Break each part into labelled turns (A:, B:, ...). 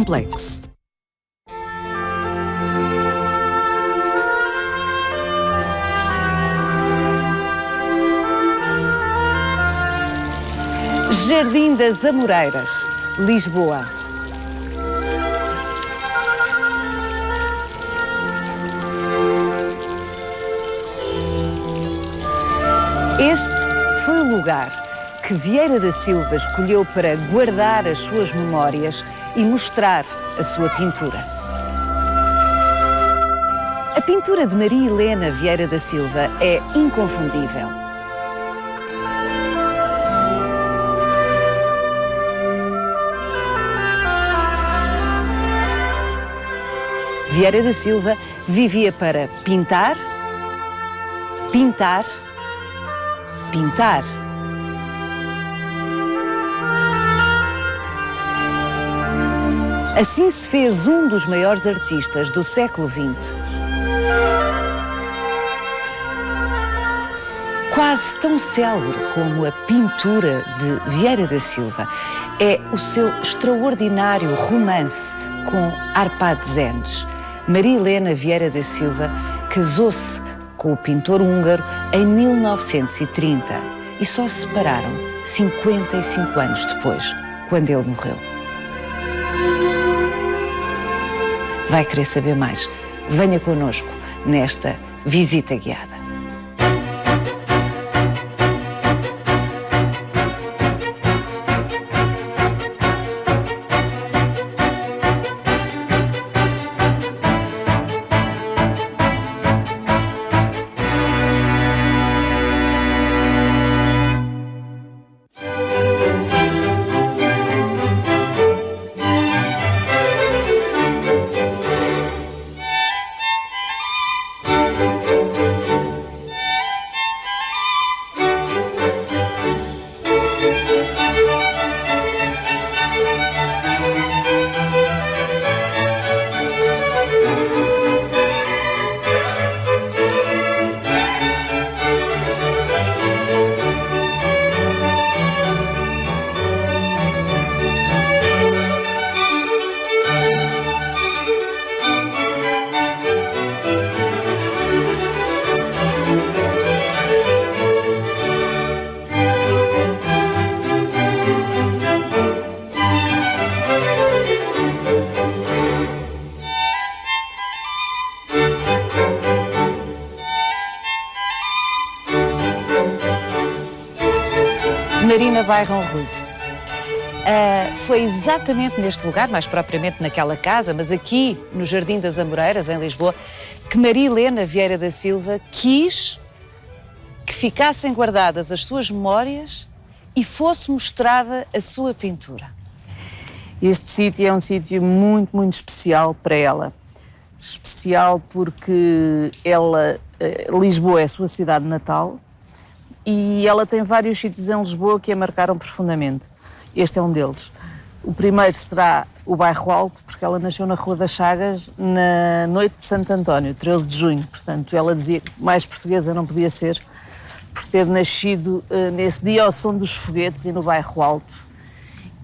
A: Complex. Jardim das Amoreiras, Lisboa. Este foi o lugar que Vieira da Silva escolheu para guardar as suas memórias e mostrar a sua pintura. A pintura de Maria Helena Vieira da Silva é inconfundível. Vieira da Silva vivia para pintar, pintar, pintar. Assim se fez um dos maiores artistas do século XX. Quase tão célebre como a pintura de Vieira da Silva é o seu extraordinário romance com Árpád Enes. Maria Helena Vieira da Silva casou-se com o pintor húngaro em 1930 e só se separaram 55 anos depois, quando ele morreu. Vai querer saber mais? Venha connosco nesta visita guiada. Marina Bairro Ruivo. Foi exatamente neste lugar, mais propriamente naquela casa, mas aqui no Jardim das Amoreiras, em Lisboa, que Maria Helena Vieira da Silva quis que ficassem guardadas as suas memórias e fosse mostrada a sua pintura.
B: Este sítio é um sítio muito, muito especial para ela. Especial porque Lisboa é a sua cidade natal, e ela tem vários sítios em Lisboa que a marcaram profundamente. Este é um deles. O primeiro será o Bairro Alto, porque ela nasceu na Rua das Chagas na noite de Santo António, 13 de junho. Portanto, ela dizia que mais portuguesa não podia ser por ter nascido nesse dia ao som dos foguetes e no Bairro Alto.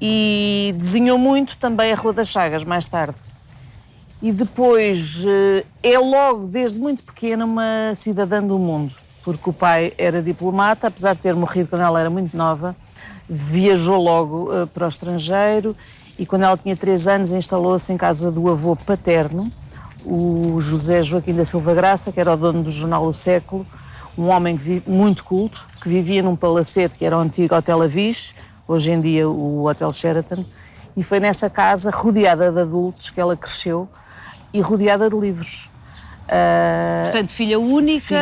B: E desenhou muito também a Rua das Chagas, mais tarde. E depois é logo, desde muito pequena, uma cidadã do mundo, porque o pai era diplomata, apesar de ter morrido quando ela era muito nova, viajou logo para o estrangeiro e quando ela tinha 3 anos instalou-se em casa do avô paterno, o José Joaquim da Silva Graça, que era o dono do jornal O Século, um homem muito culto, que vivia num palacete que era o antigo Hotel Avis, hoje em dia o Hotel Sheraton, e foi nessa casa, rodeada de adultos, que ela cresceu e rodeada de livros.
A: Portanto, filha única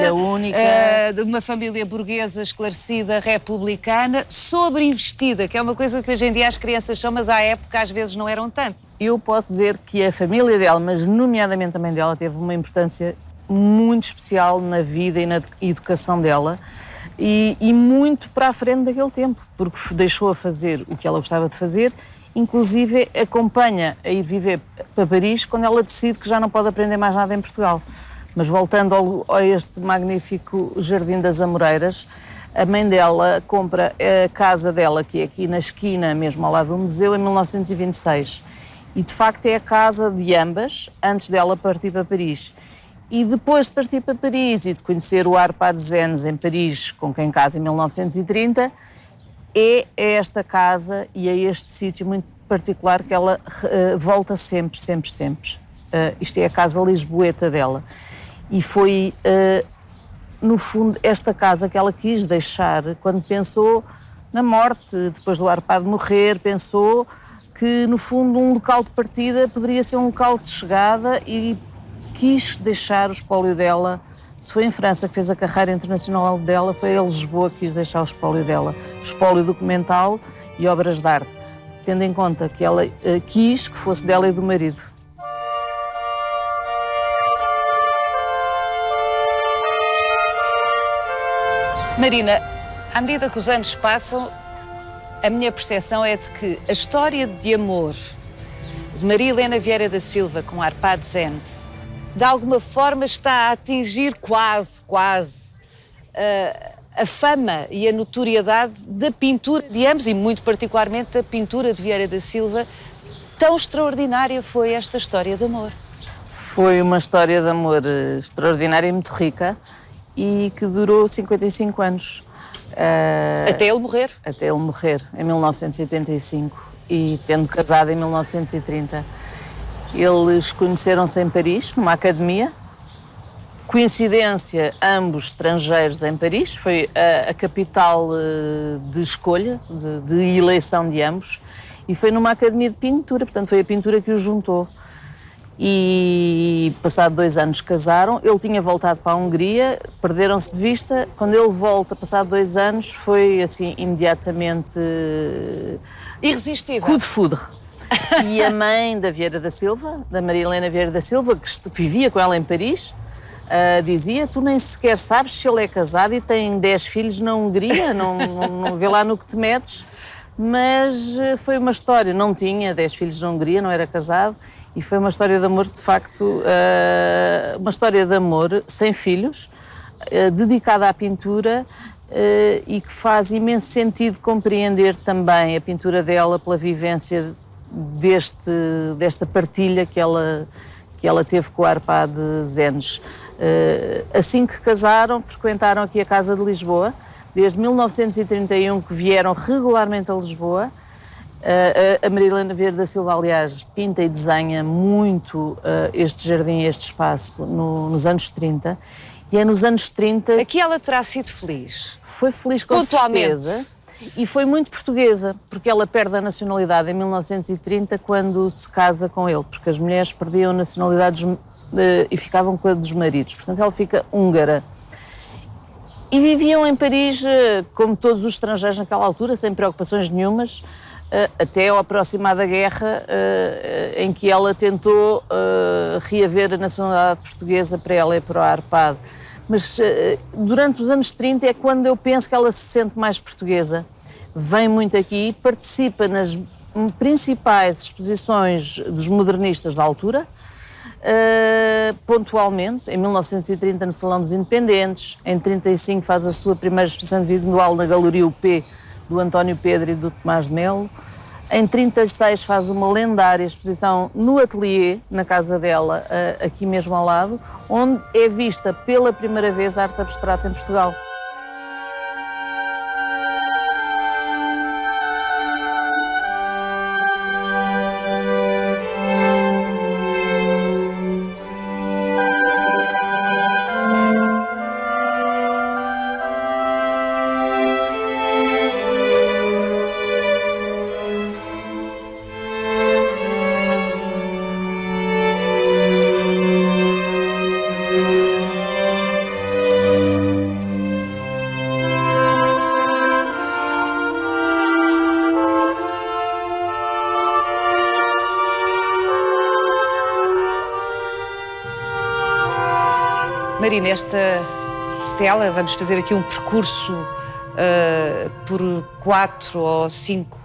A: de uma família burguesa esclarecida, republicana, sobreinvestida, que é uma coisa que hoje em dia as crianças são, mas à época às vezes não eram tanto.
B: Eu posso dizer que a família dela, mas nomeadamente também dela, teve uma importância muito especial na vida e na educação dela e muito para a frente daquele tempo, porque deixou a fazer o que ela gostava de fazer, inclusive acompanha a ir viver para Paris quando ela decide que já não pode aprender mais nada em Portugal. Mas voltando a este magnífico Jardim das Amoreiras, a mãe dela compra a casa dela, que é aqui na esquina, mesmo ao lado do museu, em 1926. E de facto é a casa de ambas, antes dela partir para Paris. E depois de partir para Paris e de conhecer o Arpad Zenz em Paris, com quem casa em 1930, é a esta casa e a este sítio muito particular que ela volta sempre, sempre, sempre. Isto é a casa lisboeta dela. E foi, no fundo, esta casa que ela quis deixar quando pensou na morte, depois do Arpad morrer, pensou que, no fundo, um local de partida poderia ser um local de chegada e quis deixar o espólio dela. Se foi em França que fez a carreira internacional dela, foi em Lisboa que quis deixar o espólio dela. Espólio documental e obras de arte, tendo em conta que ela quis que fosse dela e do marido.
A: Marina, à medida que os anos passam, a minha percepção é de que a história de amor de Maria Helena Vieira da Silva com Arpad Zenz, de alguma forma está a atingir quase a fama e a notoriedade da pintura de ambos e muito particularmente da pintura de Vieira da Silva. Tão extraordinária foi esta história de amor.
B: Foi uma história de amor extraordinária e muito rica e que durou 55 anos.
A: Até ele morrer?
B: Até ele morrer, em 1985, e tendo casado em 1930. Eles conheceram-se em Paris, numa academia. Coincidência, ambos estrangeiros em Paris, foi a capital de escolha, de eleição de ambos, e foi numa academia de pintura, portanto foi a pintura que os juntou. E passado 2 anos casaram, ele tinha voltado para a Hungria, perderam-se de vista. Quando ele volta, passado 2 anos, foi assim imediatamente
A: irresistível.
B: Coup de foudre. E a mãe da Vieira da Silva, da Maria Helena Vieira da Silva, que vivia com ela em Paris, dizia: tu nem sequer sabes se ele é casado e tem 10 filhos na Hungria, não vê lá no que te metes. Mas foi uma história, não tinha 10 filhos na Hungria, não era casado. E foi uma história de amor, de facto, uma história de amor sem filhos, dedicada à pintura e que faz imenso sentido compreender também a pintura dela pela vivência desta partilha que ela teve com o Arpad Zenz. Assim que casaram, frequentaram aqui a Casa de Lisboa, desde 1931 que vieram regularmente a Lisboa. A Maria Helena Vieira da Silva, aliás, pinta e desenha muito este jardim, este espaço, nos anos 30. E é nos anos 30...
A: Aqui ela terá sido feliz?
B: Foi feliz, com certeza. E foi muito portuguesa, porque ela perde a nacionalidade em 1930 quando se casa com ele, porque as mulheres perdiam nacionalidades e ficavam com a dos maridos. Portanto, ela fica húngara. E viviam em Paris, como todos os estrangeiros naquela altura, sem preocupações nenhumas, até ao aproximar da guerra, em que ela tentou reaver a nacionalidade portuguesa para ela e para o Arpad. Mas durante os anos 30 é quando eu penso que ela se sente mais portuguesa. Vem muito aqui, participa nas principais exposições dos modernistas da altura, pontualmente, em 1930 no Salão dos Independentes, em 35 faz a sua primeira exposição individual na Galeria UP, do António Pedro e do Tomás de Melo. Em 36 faz uma lendária exposição no ateliê, na casa dela, aqui mesmo ao lado, onde é vista pela primeira vez a arte abstrata em Portugal.
A: Marina, esta tela, vamos fazer aqui um percurso por 4 ou 5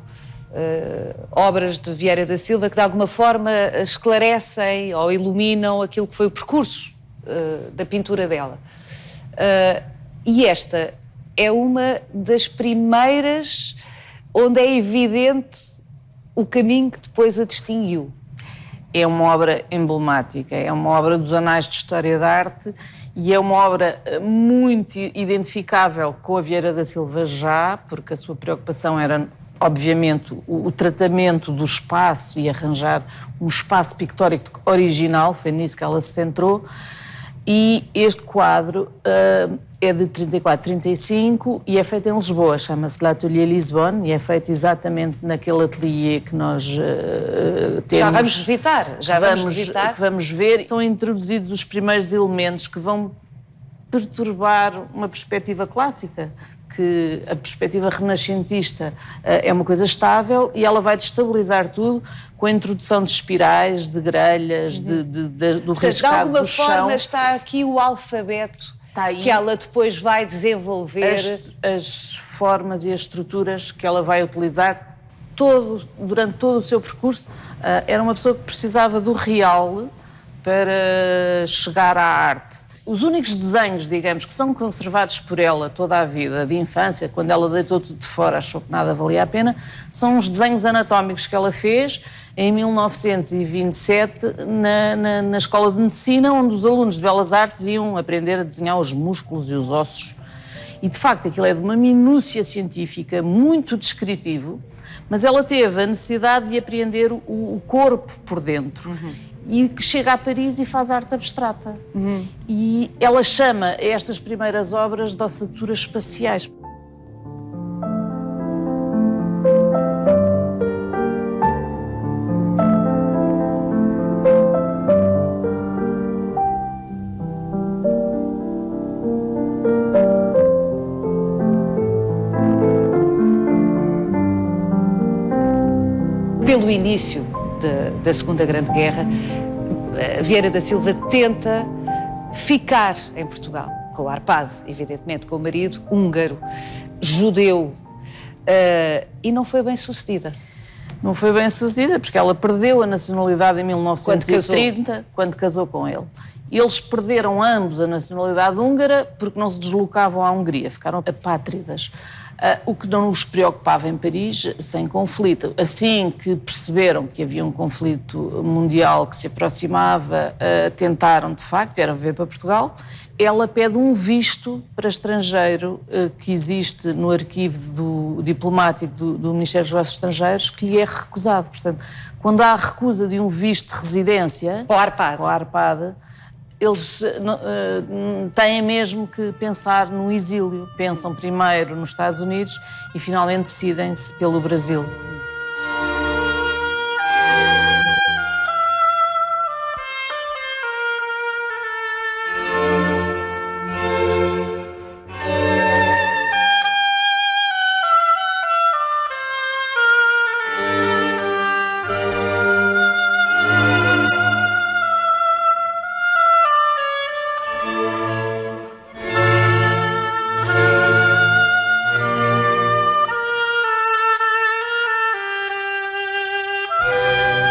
A: obras de Vieira da Silva que de alguma forma esclarecem ou iluminam aquilo que foi o percurso da pintura dela. E esta é uma das primeiras onde é evidente o caminho que depois a distinguiu.
B: é uma obra emblemática, é uma obra dos anais de História da Arte e é uma obra muito identificável com a Vieira da Silva já, porque a sua preocupação era, obviamente, o tratamento do espaço e arranjar um espaço pictórico original, foi nisso que ela se centrou. E este quadro é de 34-35 e é feito em Lisboa, chama-se L'Atelier Lisbonne e é feito exatamente naquele atelier que nós temos.
A: Já vamos visitar,
B: Que vamos ver. São introduzidos os primeiros elementos que vão perturbar uma perspectiva clássica, que a perspectiva renascentista é uma coisa estável e ela vai destabilizar tudo com a introdução de espirais, de grelhas, do riscado do chão.
A: De alguma forma está aqui o alfabeto que ela depois vai desenvolver.
B: As formas e as estruturas que ela vai utilizar durante todo o seu percurso. Era uma pessoa que precisava do real para chegar à arte. Os únicos desenhos, digamos, que são conservados por ela toda a vida, de infância, quando ela deitou tudo de fora, achou que nada valia a pena, são os desenhos anatómicos que ela fez em 1927 na Escola de Medicina, onde os alunos de Belas Artes iam aprender a desenhar os músculos e os ossos. E, de facto, aquilo é de uma minúcia científica, muito descritivo, mas ela teve a necessidade de apreender o corpo por dentro. E que chega a Paris e faz arte abstrata. E ela chama estas primeiras obras de ossaturas espaciais.
A: Pelo início da Segunda Grande Guerra, Vieira da Silva tenta ficar em Portugal, com o Arpad, evidentemente, com o marido, húngaro, judeu, e não foi bem sucedida.
B: Não foi bem sucedida, porque ela perdeu a nacionalidade em 1930, quando casou com ele. Eles perderam ambos a nacionalidade húngara porque não se deslocavam à Hungria, ficaram apátridas. O que não os preocupava em Paris, sem conflito. Assim que perceberam que havia um conflito mundial que se aproximava, tentaram, de facto, vieram viver para Portugal. Ela pede um visto para estrangeiro que existe no arquivo diplomático do Ministério dos Negócios Estrangeiros, que lhe é recusado. Portanto, quando há a recusa de um visto de residência...
A: Para o
B: Arpad, eles têm mesmo que pensar no exílio. Pensam primeiro nos Estados Unidos e finalmente decidem-se pelo Brasil.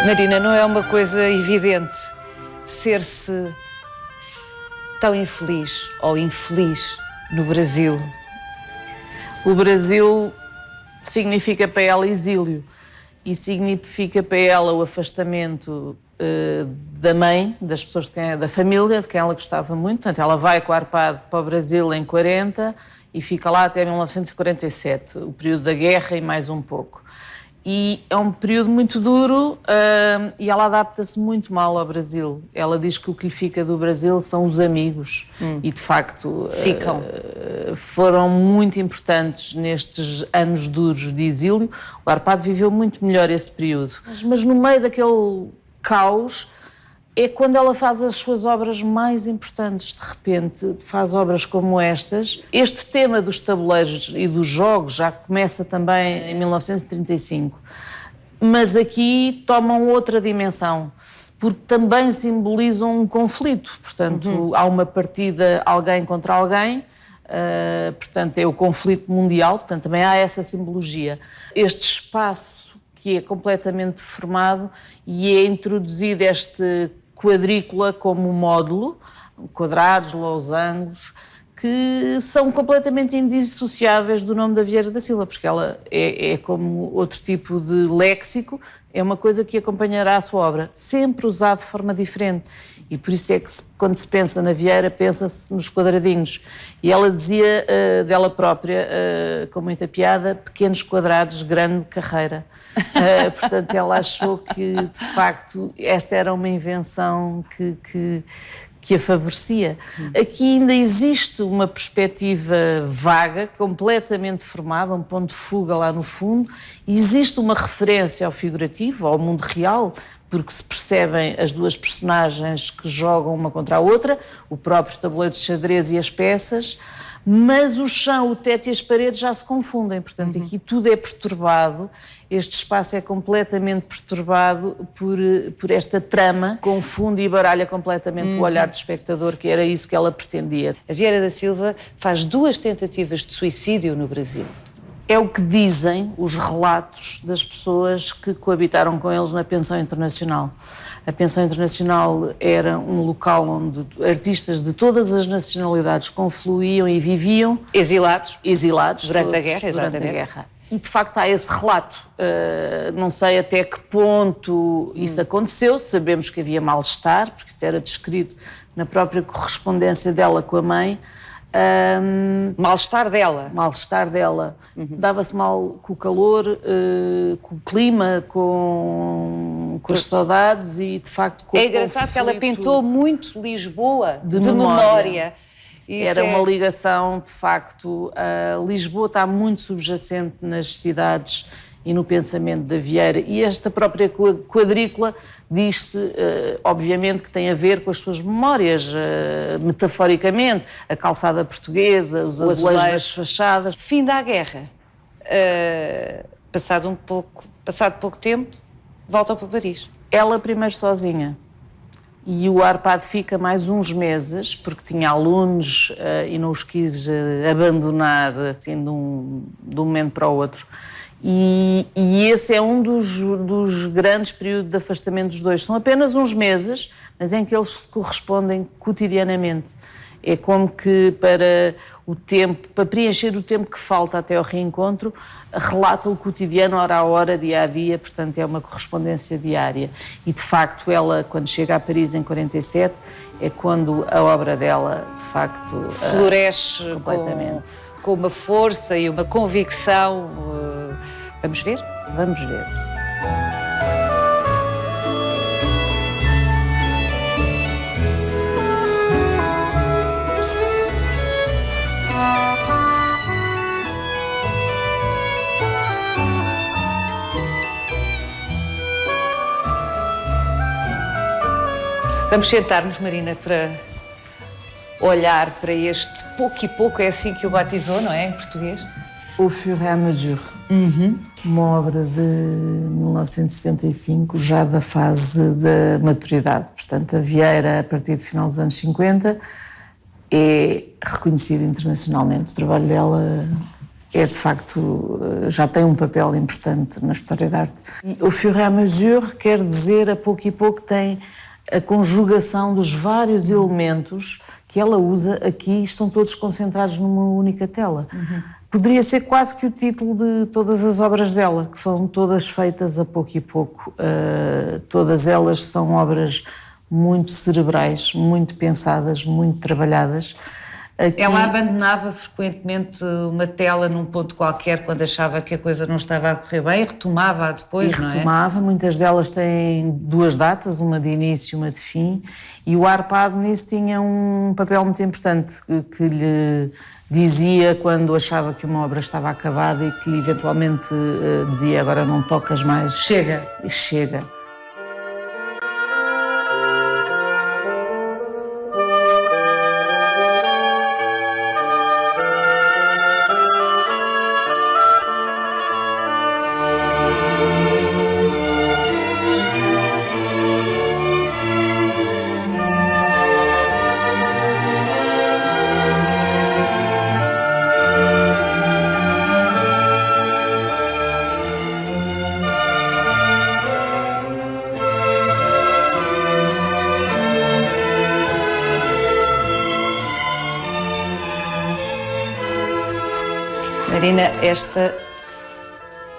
A: Marina, não é uma coisa evidente ser-se tão infeliz ou infeliz no Brasil?
B: O Brasil significa para ela exílio e significa para ela o afastamento da mãe, das pessoas, da família, de quem ela gostava muito. Portanto, ela vai com o Arpad para o Brasil em 40 e fica lá até 1947, o período da guerra e mais um pouco. E é um período muito duro e ela adapta-se muito mal ao Brasil. Ela diz que o que lhe fica do Brasil são os amigos. E, de facto, foram muito importantes nestes anos duros de exílio. O Arpad viveu muito melhor esse período. Mas no meio daquele caos é quando ela faz as suas obras mais importantes. De repente, faz obras como estas. Este tema dos tabuleiros e dos jogos já começa também em 1935. Mas aqui tomam outra dimensão, porque também simbolizam um conflito. Portanto, há uma partida alguém contra alguém, portanto, é o conflito mundial, portanto, também há essa simbologia. Este espaço que é completamente deformado e é introduzido este quadrícula como módulo, quadrados, losangos, que são completamente indissociáveis do nome da Vieira da Silva, porque ela é como outro tipo de léxico, é uma coisa que acompanhará a sua obra, sempre usado de forma diferente. E por isso é que quando se pensa na Vieira, pensa-se nos quadradinhos. E ela dizia dela própria, com muita piada, pequenos quadrados, grande carreira. Portanto, ela achou que, de facto, esta era uma invenção que a favorecia. Aqui ainda existe uma perspectiva vaga, completamente formada, um ponto de fuga lá no fundo, e existe uma referência ao figurativo, ao mundo real, porque se percebem as duas personagens que jogam uma contra a outra, o próprio tabuleiro de xadrez e as peças, mas o chão, o teto e as paredes já se confundem, portanto aqui tudo é perturbado, este espaço é completamente perturbado por esta trama, confunde e baralha completamente o olhar do espectador, que era isso que ela pretendia.
A: A Vieira da Silva faz 2 tentativas de suicídio no Brasil.
B: É o que dizem os relatos das pessoas que coabitaram com eles na Pensão Internacional. A Pensão Internacional era um local onde artistas de todas as nacionalidades confluíam e viviam.
A: Exilados
B: Durante a guerra, exatamente. Durante a guerra. E, de facto, há esse relato. Não sei até que ponto isso aconteceu, sabemos que havia mal-estar, porque isso era descrito na própria correspondência dela com a mãe.
A: Mal-estar dela.
B: Mal-estar dela. Dava-se mal com o calor, com o clima, com as saudades e, de facto, com o
A: É engraçado que ela pintou muito Lisboa de memória.
B: Era uma ligação, de facto. Lisboa está muito subjacente nas cidades e no pensamento da Vieira. E esta própria quadrícula diz-se, obviamente, que tem a ver com as suas memórias, metaforicamente. A calçada portuguesa, os azulejos das fachadas.
A: Fim da guerra. Passado pouco tempo, voltam para Paris.
B: Ela primeiro sozinha. E o Arpad fica mais uns meses, porque tinha alunos e não os quis abandonar assim de um momento para o outro. E esse é um dos grandes períodos de afastamento dos dois. São apenas uns meses, mas em que eles se correspondem cotidianamente. É como que para preencher o tempo que falta até ao reencontro, relata o cotidiano, hora a hora, dia a dia, portanto é uma correspondência diária. E de facto ela, quando chega a Paris em 47, é quando a obra dela, de facto,
A: floresce
B: completamente.
A: Com uma força e uma convicção. Vamos ver?
B: Vamos ver.
A: Vamos sentar-nos, Marina, para olhar para este pouco e pouco, é assim que o batizou, não é, em português?
B: Au fur et à mesure. Uma obra de 1965, já da fase da maturidade. Portanto, a Vieira, a partir do final dos anos 50, é reconhecida internacionalmente. O trabalho dela é, de facto, já tem um papel importante na história da arte. E au fur et à mesure quer dizer, a pouco e pouco, tem a conjugação dos vários elementos que ela usa aqui, estão todos concentrados numa única tela. Poderia ser quase que o título de todas as obras dela, que são todas feitas a pouco e pouco. Todas elas são obras muito cerebrais, muito pensadas, muito trabalhadas. Aqui...
A: Ela abandonava frequentemente uma tela num ponto qualquer quando achava que a coisa não estava a correr bem e retomava-a depois, não é?
B: Retomava, muitas delas têm 2 datas, uma de início e uma de fim, e o Arpad nisso tinha um papel muito importante que lhe dizia quando achava que uma obra estava acabada e que lhe eventualmente dizia agora não tocas mais.
A: Chega.
B: Chega.
A: Marina, esta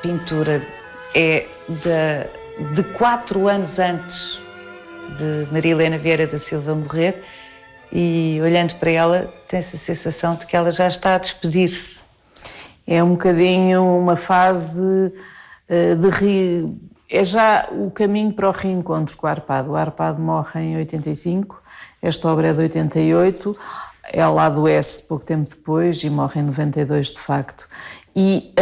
A: pintura é de 4 anos antes de Maria Helena Vieira da Silva morrer, e olhando para ela tem-se a sensação de que ela já está a despedir-se.
B: É um bocadinho uma fase é já o caminho para o reencontro com o Arpado. O Arpado morre em 85, esta obra é de 88, ela adoece pouco tempo depois e morre em 92 de facto. E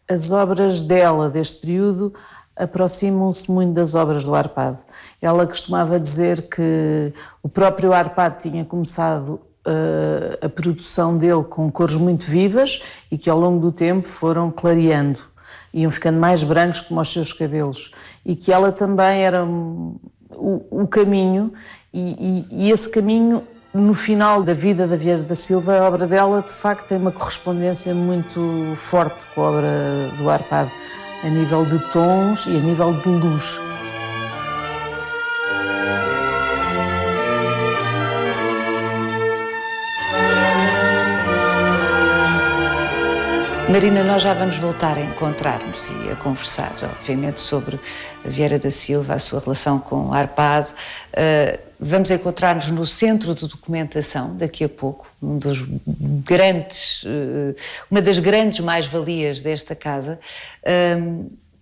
B: as obras dela deste período aproximam-se muito das obras do Arpado. Ela costumava dizer que o próprio Arpado tinha começado a produção dele com cores muito vivas e que ao longo do tempo foram clareando, iam ficando mais brancos como os seus cabelos, e que ela também era o caminho, e esse caminho, no final da vida da Vieira da Silva, a obra dela de facto tem uma correspondência muito forte com a obra do Arpado, a nível de tons e a nível de luz.
A: Marina, nós já vamos voltar a encontrar-nos e a conversar, obviamente, sobre a Vieira da Silva, a sua relação com o Arpado. Vamos encontrar-nos no Centro de Documentação, daqui a pouco, uma das grandes mais-valias desta casa.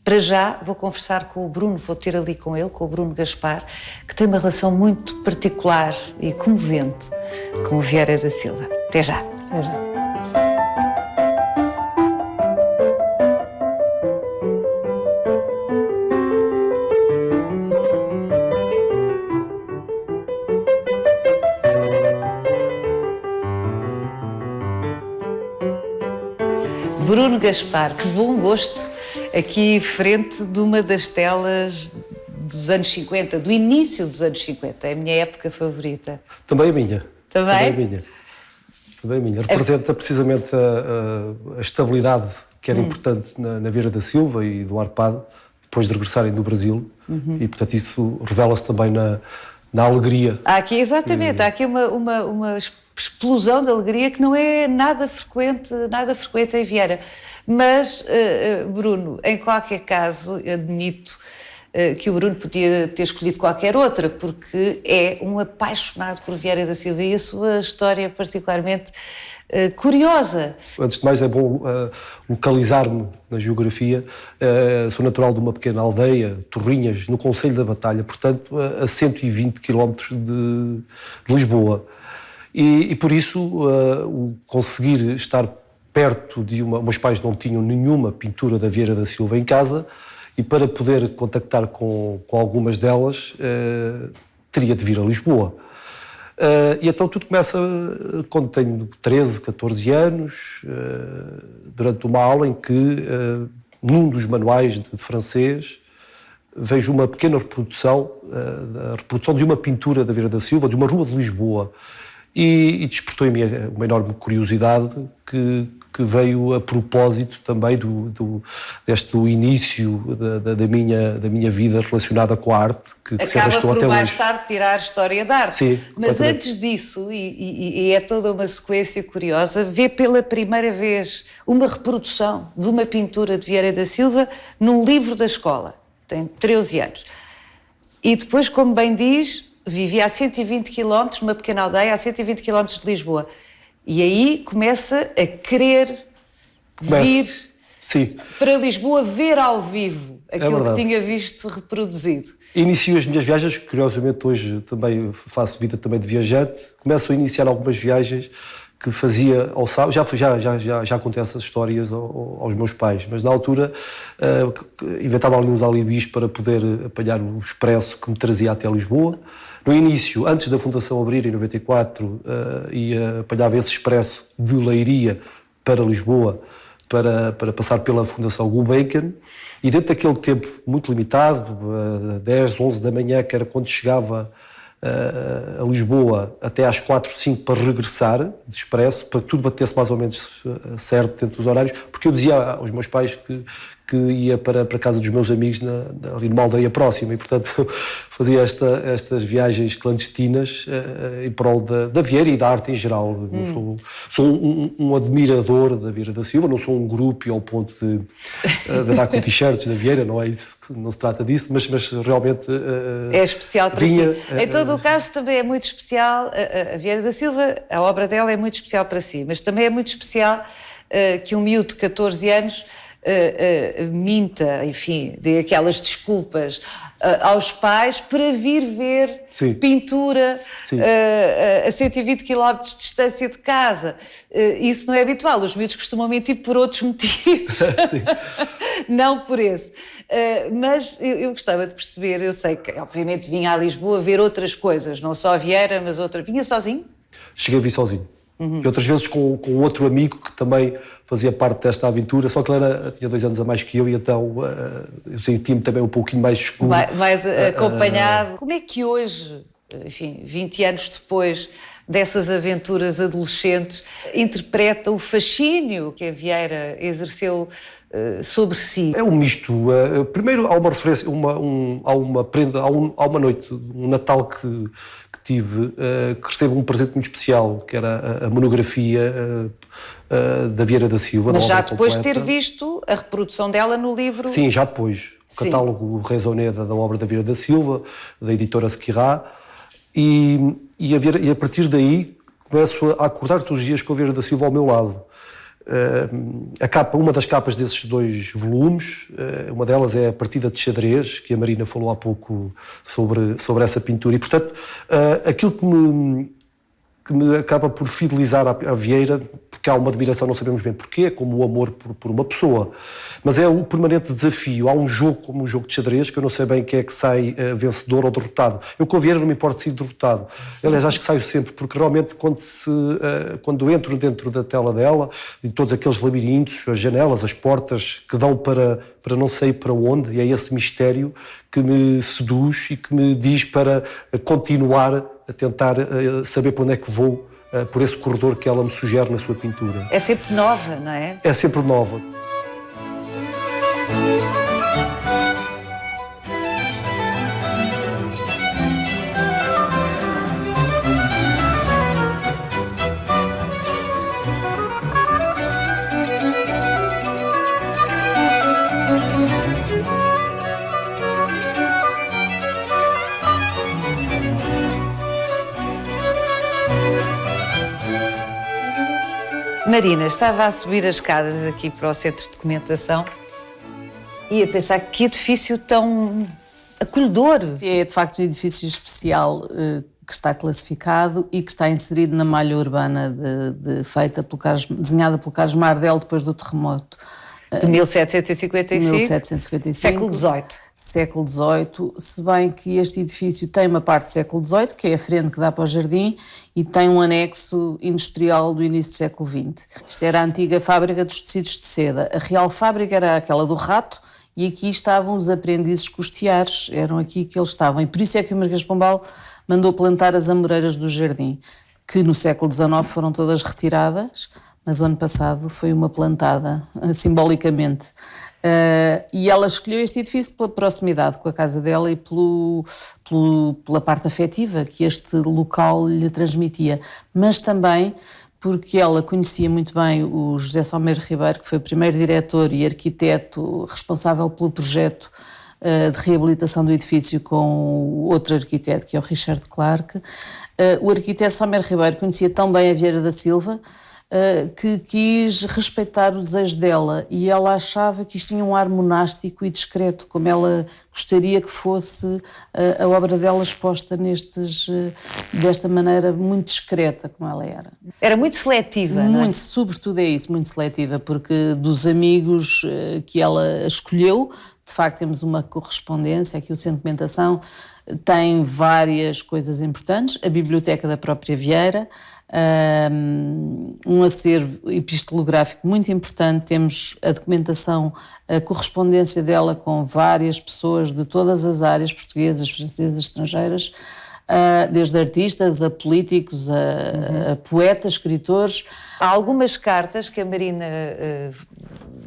A: Para já, vou conversar com o Bruno, vou ter ali com ele, com o Bruno Gaspar, que tem uma relação muito particular e comovente com o Vieira da Silva. Até já.
B: Até já.
A: Bruno Gaspar, que bom gosto aqui frente de uma das telas dos anos 50, do início dos anos 50, é a minha época favorita.
C: Também a minha.
A: Também?
C: Também a minha. Também a minha. Representa precisamente a estabilidade que era importante na Vieira da Silva e do Arpado, depois de regressarem do Brasil, e portanto isso revela-se também na alegria.
A: Há aqui, exatamente, há aqui uma explosão de alegria que não é nada frequente em Vieira. Mas, Bruno, em qualquer caso, admito que o Bruno podia ter escolhido qualquer outra, porque é um apaixonado por Vieira da Silva e a sua história particularmente curiosa.
C: Antes de mais é bom localizar-me na geografia. Sou natural de uma pequena aldeia, Torrinhas, no Concelho da Batalha, portanto a 120 km de Lisboa. E por isso o conseguir estar perto de meus pais não tinham nenhuma pintura da Vieira da Silva em casa, e para poder contactar com algumas delas teria de vir a Lisboa. E então tudo começa quando tenho 13, 14 anos, durante uma aula em que, num dos manuais de francês, vejo uma pequena reprodução, a reprodução de uma pintura da Vieira da Silva, de uma rua de Lisboa, e despertou em mim uma enorme curiosidade que veio a propósito também deste início da minha vida relacionada com a arte, que se arrastou até hoje. Acaba por
A: mais tarde tirar história da arte.
C: Sim,
A: mas antes disso, e é toda uma sequência curiosa, vê pela primeira vez uma reprodução de uma pintura de Vieira da Silva num livro da escola. Tem 13 anos. E depois, como bem diz, vivia a 120 km, numa pequena aldeia, a 120 km de Lisboa. E aí começa a querer vir para Lisboa ver ao vivo aquilo que tinha visto reproduzido.
C: Inicio as minhas viagens, curiosamente hoje também faço vida também de viajante. Começo a iniciar algumas viagens que fazia ao sábado. Já contei essas histórias aos meus pais, mas na altura inventava ali uns alibis para poder apanhar o expresso que me trazia até Lisboa. No início, antes da Fundação abrir, em 94, apanhava esse expresso de Leiria para Lisboa, para passar pela Fundação Gulbenkian, e dentro daquele tempo muito limitado, 10, 11 da manhã, que era quando chegava a Lisboa, até às 4, 5 para regressar de expresso, para que tudo batesse mais ou menos certo dentro dos horários, porque eu dizia aos meus pais que que ia para a casa dos meus amigos ali numa aldeia próxima, e portanto fazia estas viagens clandestinas em prol da Vieira e da arte em geral. Sou um admirador da Vieira da Silva, não sou um grupo ao ponto de andar com t-shirts da Vieira, não é isso, não se trata disso, mas realmente
A: é especial para si. Em todo o caso também é muito especial, a Vieira da Silva, a obra dela é muito especial para si, mas também é muito especial que um miúdo de 14 anos minta, enfim, dê aquelas desculpas aos pais para vir ver
C: Sim.
A: pintura
C: Sim.
A: A 120 km de distância de casa. Isso não é habitual, os miúdos costumam mentir por outros motivos, não por esse. Mas eu gostava de perceber, eu sei que obviamente vinha a Lisboa ver outras coisas, não só a Vieira, mas outra. Vinha sozinho?
C: Cheguei a vir sozinho. E outras vezes com outro amigo que também fazia parte desta aventura, só que ele tinha 2 anos a mais que eu, e então eu sentia-me também um pouquinho mais escuro.
A: Mais acompanhado. Como é que hoje, enfim, 20 anos depois dessas aventuras adolescentes, interpreta o fascínio que a Vieira exerceu sobre si?
C: É um misto. Primeiro há uma referência, há uma prenda, há uma noite, um Natal que tive, que recebo um presente muito especial, que era a monografia da Vieira da Silva.
A: Mas já depois de ter visto a reprodução dela no livro?
C: Sim, já depois. O catálogo Raisonné da obra da Vieira da Silva, da editora Sequirá, e a partir daí começo a acordar todos os dias com a Vieira da Silva ao meu lado. Uma das capas desses 2 volumes, uma delas é a Partida de Xadrez, que a Marina falou há pouco sobre essa pintura, e portanto aquilo que me acaba por fidelizar à Vieira, porque há uma admiração, não sabemos bem porquê, como o amor por uma pessoa, mas é um permanente desafio. Há um jogo como o jogo de xadrez, que eu não sei bem quem é que sai vencedor ou derrotado. Eu com a Vieira não me importo de ser derrotado. Aliás, acho que saio sempre, porque realmente quando entro dentro da tela dela, de todos aqueles labirintos, as janelas, as portas, que dão para não sei para onde, e é esse mistério que me seduz e que me diz para continuar a tentar saber para onde é que vou, por esse corredor que ela me sugere na sua pintura.
A: É sempre nova, não é?
C: É sempre nova.
A: Marina, estava a subir as escadas aqui para o centro de documentação e a pensar que edifício tão acolhedor.
B: É de facto um edifício especial que está classificado e que está inserido na malha urbana desenhada pelo Carlos Mardel depois do terremoto.
A: De 1755?
B: 1755.
A: Século XVIII.
B: Século XVIII, se bem que este edifício tem uma parte do século XVIII, que é a frente que dá para o jardim, e tem um anexo industrial do início do século XX. Isto era a antiga fábrica dos tecidos de seda. A real fábrica era aquela do Rato, e aqui estavam os aprendizes costeares, eram aqui que eles estavam. E por isso é que o Marquês de Pombal mandou plantar as amoreiras do jardim, que no século XIX foram todas retiradas, mas o ano passado foi uma plantada, simbolicamente. E ela escolheu este edifício pela proximidade com a casa dela e pela parte afetiva que este local lhe transmitia, mas também porque ela conhecia muito bem o José Salmeiro Ribeiro, que foi o primeiro diretor e arquiteto responsável pelo projeto de reabilitação do edifício com outro arquiteto, que é o Richard Clark. O arquiteto Salmeiro Ribeiro conhecia tão bem a Vieira da Silva que quis respeitar o desejo dela, e ela achava que isto tinha um ar monástico e discreto, como ela gostaria que fosse a obra dela exposta desta maneira muito discreta como ela era.
A: Era muito seletiva, não é?
B: Sobretudo é isso, muito seletiva, porque dos amigos que ela escolheu, de facto temos uma correspondência, aqui o Centro de Documentação tem várias coisas importantes, a biblioteca da própria Vieira, um acervo epistolográfico muito importante, temos a documentação, a correspondência dela com várias pessoas de todas as áreas, portuguesas, francesas, estrangeiras, desde artistas a políticos, a poetas, escritores.
A: Há algumas cartas que a Marina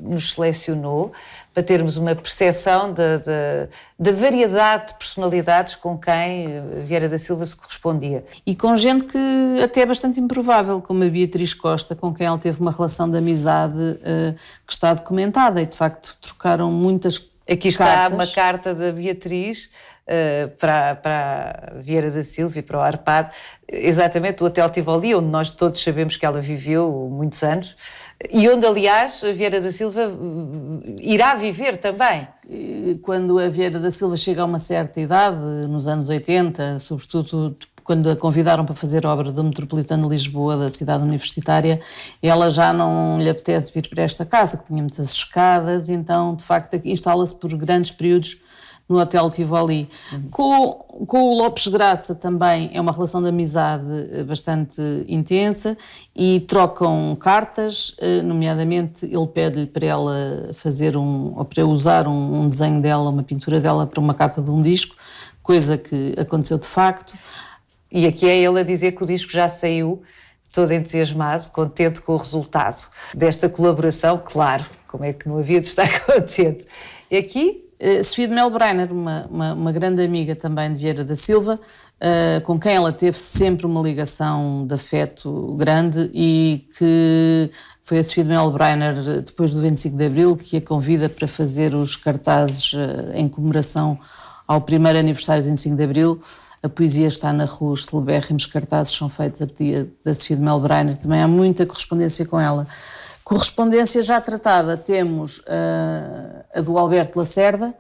A: nos selecionou para termos uma percepção da variedade de personalidades com quem Vieira da Silva se correspondia.
B: E com gente que até é bastante improvável, como a Beatriz Costa, com quem ela teve uma relação de amizade que está documentada, e de facto trocaram muitas cartas.
A: Aqui está uma carta da Beatriz para Vieira da Silva e para o Arpad, exatamente o Hotel Tivoli, onde nós todos sabemos que ela viveu muitos anos, e onde, aliás, a Vieira da Silva irá viver também.
B: Quando a Vieira da Silva chega a uma certa idade, nos anos 80, sobretudo quando a convidaram para fazer a obra do Metropolitano de Lisboa, da cidade universitária, ela já não lhe apetece vir para esta casa, que tinha muitas escadas, então, de facto, instala-se por grandes períodos no Hotel Tivoli. Com o Lopes Graça também é uma relação de amizade bastante intensa e trocam cartas, nomeadamente ele pede-lhe para ela fazer ou para usar um desenho dela, uma pintura dela para uma capa de um disco, coisa que aconteceu de facto.
A: E aqui é ele a dizer que o disco já saiu, todo entusiasmado, contente com o resultado desta colaboração, claro, como é que não havia de estar contente. E aqui
B: Sofia de Melbrenner, uma grande amiga também de Vieira da Silva, com quem ela teve sempre uma ligação de afeto grande, e que foi a Sofia de Melbrenner, depois do 25 de Abril, que a convida para fazer os cartazes em comemoração ao primeiro aniversário do 25 de Abril. A poesia está na rua, os celebérrimos cartazes são feitos a pedido da Sofia de Melbrenner, também há muita correspondência com ela. Correspondência já tratada, temos a do Alberto Lacerda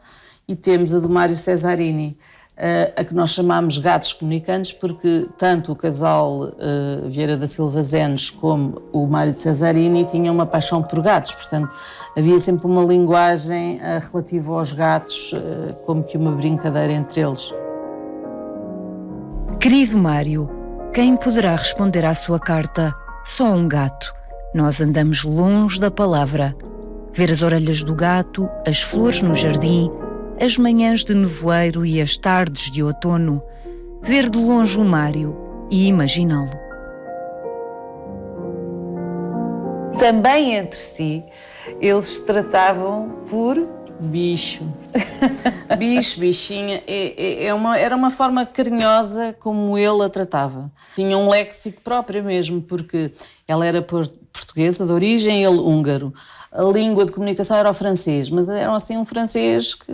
B: e temos a do Mário Cesarini, a que nós chamamos gatos comunicantes, porque tanto o casal Vieira da Silva Zenes como o Mário de Cesarini tinham uma paixão por gatos, portanto havia sempre uma linguagem relativa aos gatos, como que uma brincadeira entre eles.
D: Querido Mário, quem poderá responder à sua carta? Só um gato. Nós andamos longe da palavra. Ver as orelhas do gato, as flores no jardim, as manhãs de nevoeiro e as tardes de outono. Ver de longe o Mário e imaginá-lo.
A: também entre si eles se tratavam por
B: bicho. Bicho, bichinha, era uma forma carinhosa como ele a tratava. Tinha um léxico próprio mesmo, porque ela era portuguesa de origem, ele húngaro. A língua de comunicação era o francês, mas era assim um francês que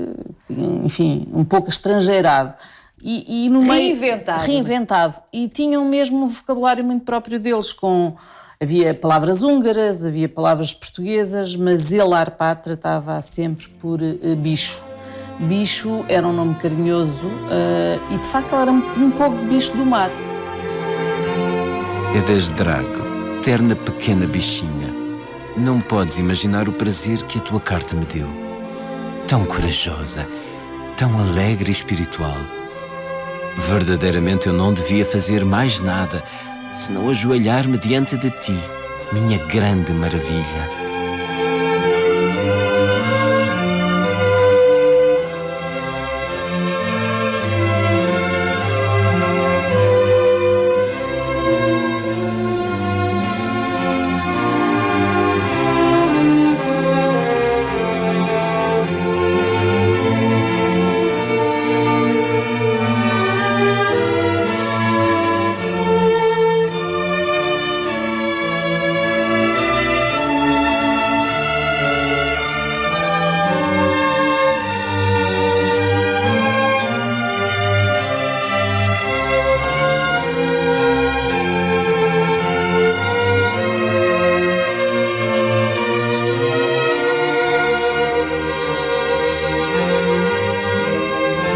B: enfim, um pouco estrangeirado. E no meio, reinventado. E tinham mesmo um vocabulário muito próprio deles, havia palavras húngaras, havia palavras portuguesas, mas ele, Arpad, tratava sempre por bicho. Bicho era um nome carinhoso e, de facto, ele era um pouco bicho do mar.
E: Edas Drago, terna pequena bichinha, não podes imaginar o prazer que a tua carta me deu. Tão corajosa, tão alegre e espiritual. Verdadeiramente eu não devia fazer mais nada, senão ajoelhar-me diante de ti, minha grande maravilha.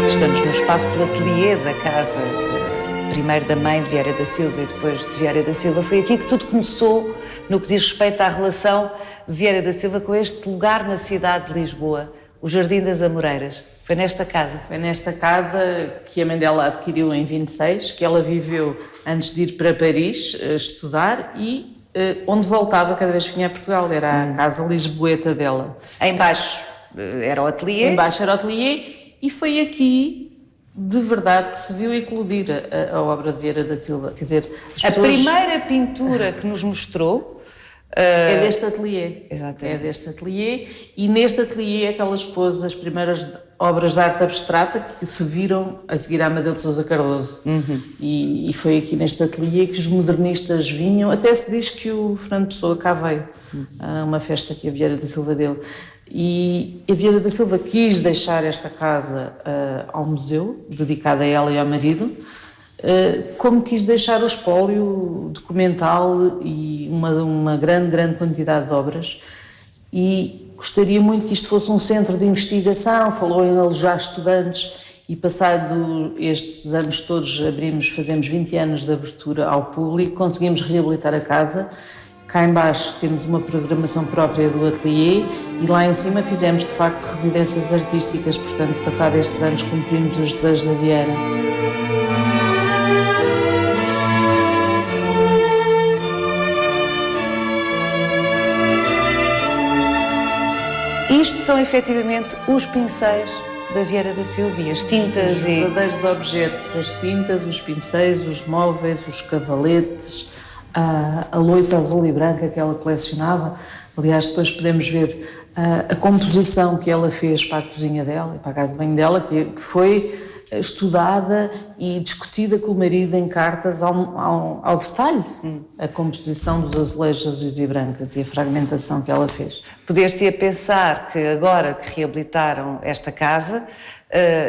A: Estamos no espaço do ateliê da casa, primeiro da mãe de Vieira da Silva e depois de Vieira da Silva. Foi aqui que tudo começou no que diz respeito à relação de Vieira da Silva com este lugar na cidade de Lisboa, o Jardim das Amoreiras. Foi nesta casa?
B: Foi nesta casa que a mãe dela adquiriu em 26, que ela viveu antes de ir para Paris estudar e onde voltava cada vez que vinha a Portugal. Era a casa lisboeta dela.
A: Em baixo era o ateliê?
B: Em baixo era o ateliê. E foi aqui, de verdade, que se viu eclodir a obra de Vieira da Silva. Quer dizer,
A: a primeira pintura que nos mostrou
B: É deste ateliê.
A: Exatamente.
B: É deste ateliê, e neste ateliê é que ela expôs as primeiras obras de arte abstrata que se viram a seguir a Amadeu de Sousa Cardoso. E foi aqui neste ateliê que os modernistas vinham. Até se diz que o Fernando Pessoa cá veio a uma festa que a Vieira da Silva deu. E a Vieira da Silva quis deixar esta casa ao museu, dedicada a ela e ao marido, como quis deixar o espólio documental e uma grande quantidade de obras, e gostaria muito que isto fosse um centro de investigação. Falou em alojar estudantes, e passado estes anos todos fazemos 20 anos de abertura ao público, conseguimos reabilitar a casa. Cá em baixo temos uma programação própria do ateliê, e lá em cima fizemos de facto residências artísticas. Portanto, passados estes anos, cumprimos os desejos da Vieira.
A: Isto são efetivamente os pincéis da Vieira da Silva, e as tintas
B: Os verdadeiros objetos, as tintas, os pincéis, os móveis, os cavaletes, a louça azul e branca que ela colecionava. Aliás, depois podemos ver a composição que ela fez para a cozinha dela e para a casa de banho dela, que foi estudada e discutida com o marido em cartas ao detalhe. A composição dos azulejos azuis e brancas e a fragmentação que ela fez.
A: Poder-se-ia pensar que agora que reabilitaram esta casa,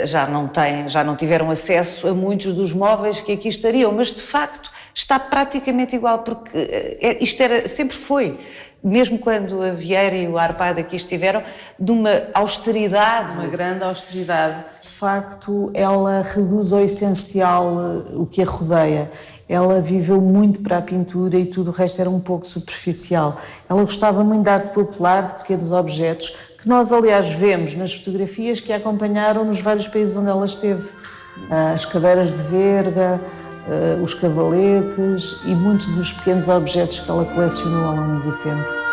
A: já não tiveram acesso a muitos dos móveis que aqui estariam, mas de facto está praticamente igual, porque isto sempre foi, mesmo quando a Vieira e o Arpad aqui estiveram, de uma austeridade.
B: Uma grande austeridade. De facto, ela reduz ao essencial o que a rodeia. Ela viveu muito para a pintura e tudo o resto era um pouco superficial. Ela gostava muito de arte popular, de pequenos objetos, que nós, aliás, vemos nas fotografias que a acompanharam nos vários países onde ela esteve. As cadeiras de verga, os cavaletes e muitos dos pequenos objetos que ela colecionou ao longo do tempo.